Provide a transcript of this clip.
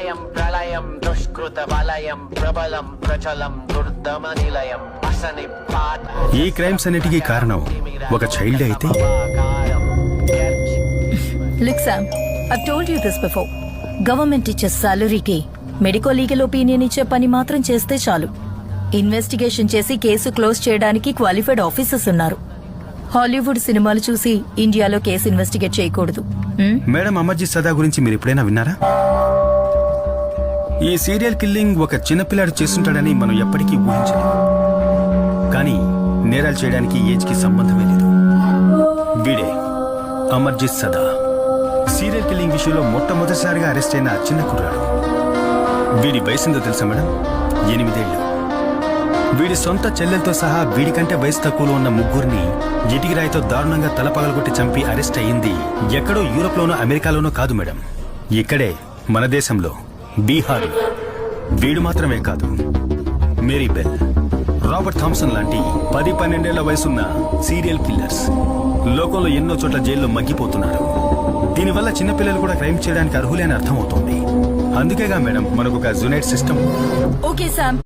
ప్రళయం ప్రళయం దుష్కృత వలయం ప్రబలం ప్రచలం దుర్దమ నిలయం అసని ఈ క్రైమ్స్ అన్నిటికీ కారణం ఒక చైల్డ్ అయితే Look, Sam, I've told you this before. Government ఇచ్చే సాలరీకి మెడికో లీగల్ ఒపీనియన్ ఇచ్చే పని మాత్రం చేస్తే చాలు. ఇన్వెస్టిగేషన్ చేసి కేసు క్లోజ్ చేయడానికి క్వాలిఫైడ్ ఆఫీసర్స్ ఉన్నారు. హాలీవుడ్ సినిమాలు చూసి ఇండియాలో కేసు ఇన్వెస్టిగేట్ చేయకూడదు. మేడం అమర్జిత్ సదా గురించి మీరు ఎప్పుడైనా విన్నారా? ఈ సీరియల్ కిల్లింగ్ ఒక చిన్నపిల్లాడు చేస్తుంటాడని మనం ఎప్పటికీ ఊహించలేం. కానీ నేరాలు చేయడానికి ఏజ్ కి సంబంధమే లేదు. వీడే అమర్జిత్ సదా, సీరియల్ కిల్లింగ్ విషయంలో మొట్టమొదటిసారిగా అరెస్ట్ అయిన చిన్న కుర్రాడు. వీడి వయసుందో తెలుసా మేడం? 8 ఏళ్లు. వీడి సొంత చెల్లెలతో సహా వీడికంటే వయసు తక్కువలో ఉన్న ముగ్గురిని ఇటికిరాయితో దారుణంగా తల పగలగొట్టి చంపి అరెస్ట్ అయ్యింది ఎక్కడో యూరోప్లోనో అమెరికాలోనో కాదు మేడం, ఇక్కడే మన దేశంలో, బీహార్. వీడు మాత్రమే కాదు, మేరీ బెల్, రాబర్ట్ థామ్సన్ లాంటి 10-12 ఏళ్ల వయసున్న సీరియల్ కిల్లర్స్ లోకంలో ఎన్నో చోట్ల జైల్లో మగ్గిపోతున్నారు. దీనివల్ల చిన్నపిల్లలు కూడా క్రైమ్ చేయడానికి అర్హులేని అర్థమవుతోంది. అందుకేగా మేడం మనకు ఒక జునైట్ సిస్టమ్. Okay Sam,